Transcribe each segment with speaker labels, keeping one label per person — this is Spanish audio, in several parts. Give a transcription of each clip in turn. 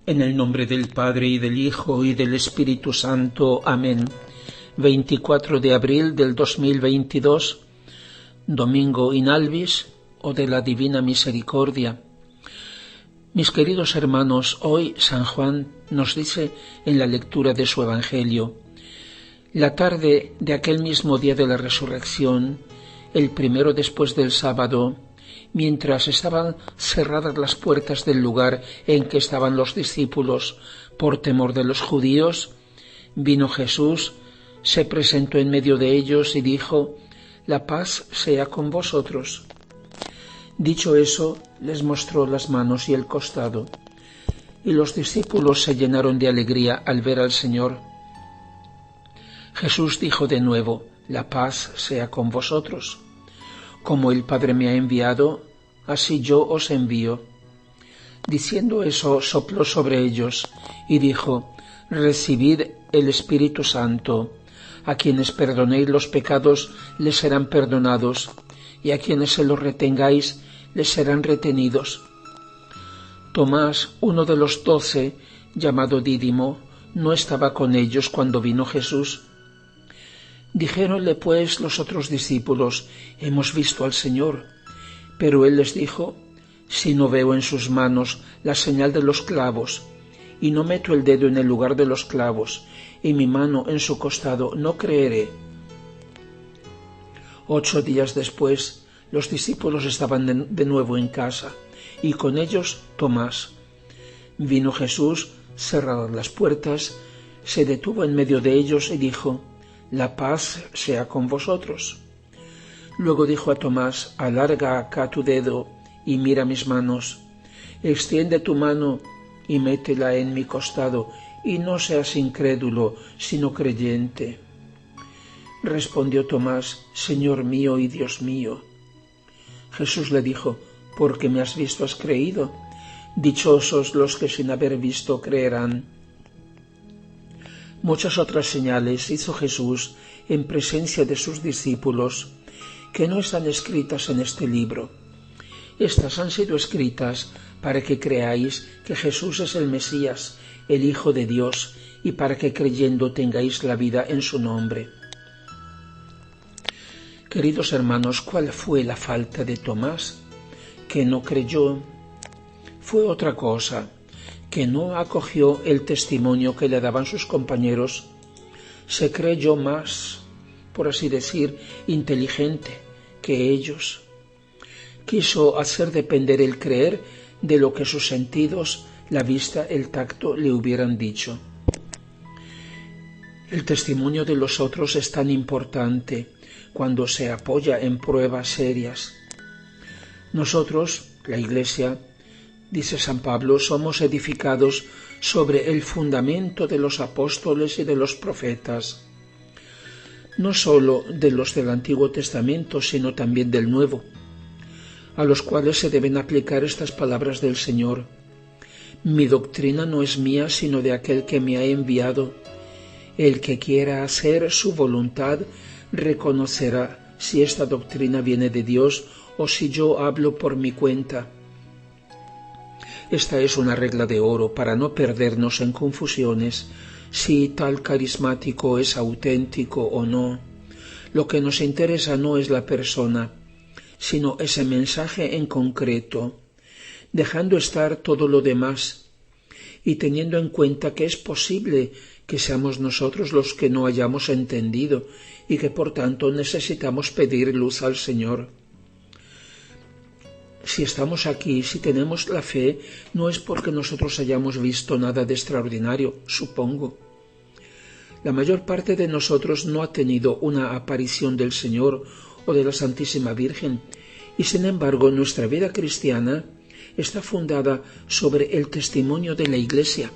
Speaker 1: En el nombre del Padre, y del Hijo, y del Espíritu Santo. Amén. 24 de abril del 2022, Domingo in Albis, o de la Divina Misericordia. Mis queridos hermanos, hoy San Juan nos dice en la lectura de su Evangelio: la tarde de aquel mismo día de la resurrección, el primero después del sábado, mientras estaban cerradas las puertas del lugar en que estaban los discípulos por temor de los judíos, vino Jesús, se presentó en medio de ellos y dijo: «La paz sea con vosotros». Dicho eso, les mostró las manos y el costado, y los discípulos se llenaron de alegría al ver al Señor. Jesús dijo de nuevo: «La paz sea con vosotros. Como el Padre me ha enviado, así yo os envío». Diciendo eso, sopló sobre ellos y dijo: «Recibid el Espíritu Santo. A quienes perdonéis los pecados les serán perdonados, y a quienes se los retengáis les serán retenidos». Tomás, uno de los 12, llamado Dídimo, no estaba con ellos cuando vino Jesús. Dijéronle pues los otros discípulos: «Hemos visto al Señor». Pero él les dijo: «Si no veo en sus manos la señal de los clavos, y no meto el dedo en el lugar de los clavos, y mi mano en su costado, no creeré». 8 días después, los discípulos estaban de nuevo en casa, y con ellos Tomás. Vino Jesús, cerradas las puertas, se detuvo en medio de ellos y dijo: «La paz sea con vosotros». Luego dijo a Tomás: «Alarga acá tu dedo y mira mis manos. Extiende tu mano y métela en mi costado, y no seas incrédulo, sino creyente». Respondió Tomás: «Señor mío y Dios mío». Jesús le dijo: «Porque me has visto has creído. Dichosos los que sin haber visto creerán». Muchas otras señales hizo Jesús en presencia de sus discípulos, que no están escritas en este libro. Estas han sido escritas para que creáis que Jesús es el Mesías, el Hijo de Dios, y para que creyendo tengáis la vida en su nombre. Queridos hermanos, ¿cuál fue la falta de Tomás? Que no creyó. Fue otra cosa, que no acogió el testimonio que le daban sus compañeros. Se creyó más, por así decir, inteligente que ellos. Quiso hacer depender el creer de lo que sus sentidos, la vista, el tacto le hubieran dicho. El testimonio de los otros es tan importante cuando se apoya en pruebas serias. Nosotros, la Iglesia, dice San Pablo, somos edificados sobre el fundamento de los apóstoles y de los profetas, no sólo de los del Antiguo Testamento, sino también del Nuevo, a los cuales se deben aplicar estas palabras del Señor: «Mi doctrina no es mía, sino de aquel que me ha enviado. El que quiera hacer su voluntad reconocerá si esta doctrina viene de Dios o si yo hablo por mi cuenta». Esta es una regla de oro para no perdernos en confusiones si tal carismático es auténtico o no. Lo que nos interesa no es la persona, sino ese mensaje en concreto, dejando estar todo lo demás y teniendo en cuenta que es posible que seamos nosotros los que no hayamos entendido y que por tanto necesitamos pedir luz al Señor. Si estamos aquí, si tenemos la fe, no es porque nosotros hayamos visto nada de extraordinario, supongo. La mayor parte de nosotros no ha tenido una aparición del Señor o de la Santísima Virgen, y sin embargo nuestra vida cristiana está fundada sobre el testimonio de la Iglesia,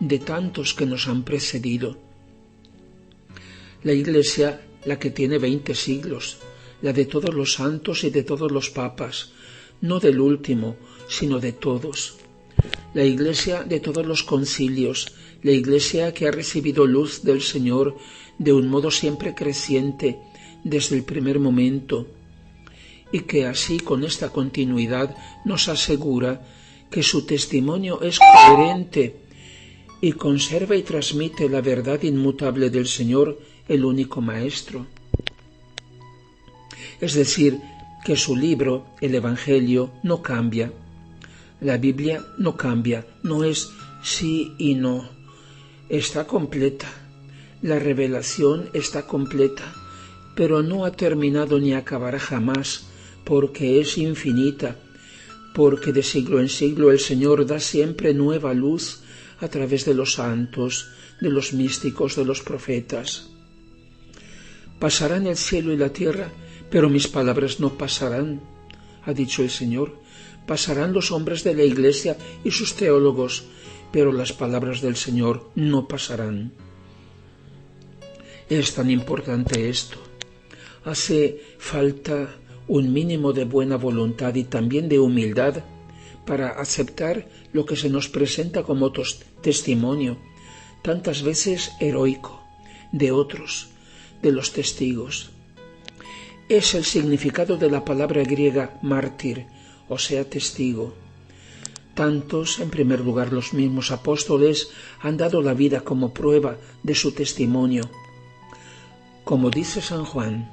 Speaker 1: de tantos que nos han precedido. La Iglesia, la que tiene 20 siglos, la de todos los santos y de todos los papas, no del último, sino de todos. La Iglesia de todos los concilios, la Iglesia que ha recibido luz del Señor de un modo siempre creciente desde el primer momento, y que así con esta continuidad nos asegura que su testimonio es coherente y conserva y transmite la verdad inmutable del Señor, el único Maestro. Es decir, que su libro, el Evangelio, no cambia. La Biblia no cambia, no es sí y no. Está completa. La revelación está completa, pero no ha terminado ni acabará jamás, porque es infinita, porque de siglo en siglo el Señor da siempre nueva luz a través de los santos, de los místicos, de los profetas. Pasarán el cielo y la tierra, pero mis palabras no pasarán, ha dicho el Señor. Pasarán los hombres de la Iglesia y sus teólogos, pero las palabras del Señor no pasarán. Es tan importante esto. Hace falta un mínimo de buena voluntad y también de humildad para aceptar lo que se nos presenta como testimonio, tantas veces heroico, de otros, de los testigos. Es el significado de la palabra griega mártir, o sea, testigo. Tantos, en primer lugar los mismos apóstoles, han dado la vida como prueba de su testimonio. Como dice San Juan,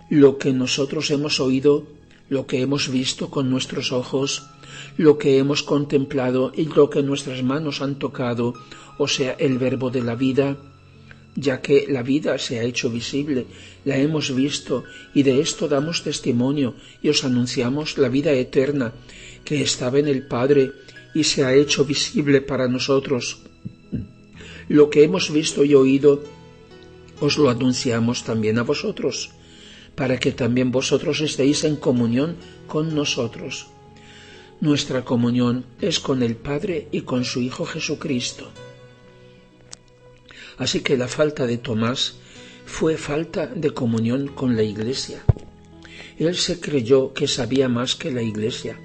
Speaker 1: lo que nosotros hemos oído, lo que hemos visto con nuestros ojos, lo que hemos contemplado y lo que nuestras manos han tocado, o sea, el verbo de la vida, ya que la vida se ha hecho visible, la hemos visto y de esto damos testimonio y os anunciamos la vida eterna que estaba en el Padre y se ha hecho visible para nosotros. Lo que hemos visto y oído os lo anunciamos también a vosotros, para que también vosotros estéis en comunión con nosotros. Nuestra comunión es con el Padre y con su Hijo Jesucristo. Así que la falta de Tomás fue falta de comunión con la Iglesia. Él se creyó que sabía más que la Iglesia.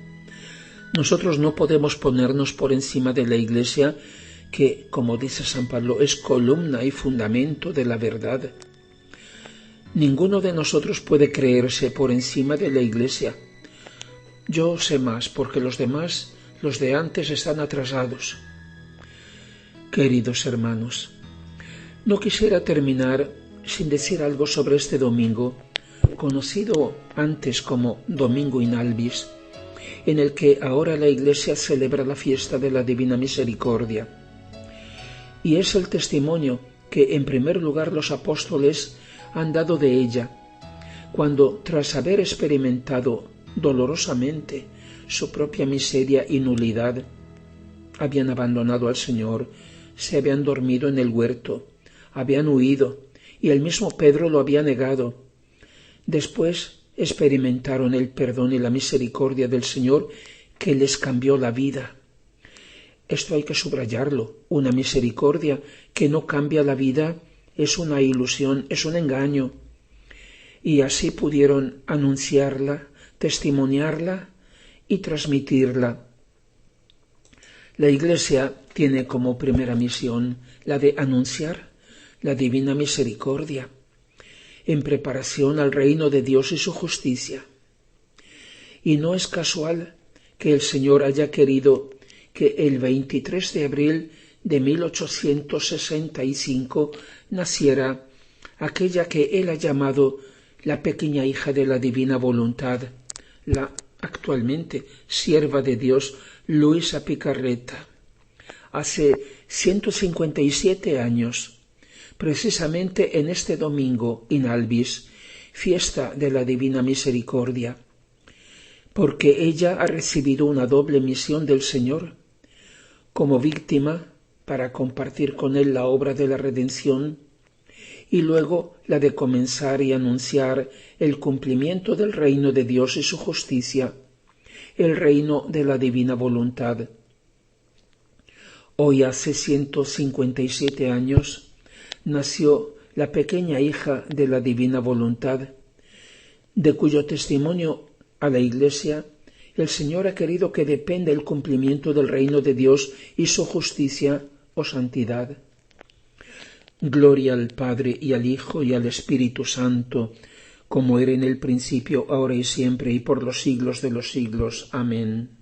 Speaker 1: Nosotros no podemos ponernos por encima de la Iglesia, que, como dice San Pablo, es columna y fundamento de la verdad. Ninguno de nosotros puede creerse por encima de la Iglesia. Yo sé más, porque los demás, los de antes, están atrasados. Queridos hermanos, no quisiera terminar sin decir algo sobre este domingo, conocido antes como Domingo in Albis, en el que ahora la Iglesia celebra la fiesta de la Divina Misericordia. Y es el testimonio que en primer lugar los apóstoles han dado de ella, cuando tras haber experimentado dolorosamente su propia miseria y nulidad, habían abandonado al Señor, se habían dormido en el huerto, habían huido, y el mismo Pedro lo había negado. Después experimentaron el perdón y la misericordia del Señor que les cambió la vida. Esto hay que subrayarlo. Una misericordia que no cambia la vida es una ilusión, es un engaño. Y así pudieron anunciarla, testimoniarla y transmitirla. La Iglesia tiene como primera misión la de anunciar la divina misericordia, en preparación al reino de Dios y su justicia. Y no es casual que el Señor haya querido que el 23 de abril de 1865 naciera aquella que Él ha llamado la pequeña hija de la divina voluntad, la actualmente sierva de Dios Luisa Picarreta. Hace 157 años, precisamente en este domingo in Albis, fiesta de la Divina Misericordia, porque ella ha recibido una doble misión del Señor, como víctima para compartir con Él la obra de la redención, y luego la de comenzar y anunciar el cumplimiento del reino de Dios y su justicia, el reino de la divina voluntad. Hoy hace 157 años nació la pequeña hija de la divina voluntad, de cuyo testimonio a la Iglesia el Señor ha querido que dependa el cumplimiento del reino de Dios y su justicia o santidad. Gloria al Padre y al Hijo y al Espíritu Santo, como era en el principio, ahora y siempre, y por los siglos de los siglos. Amén.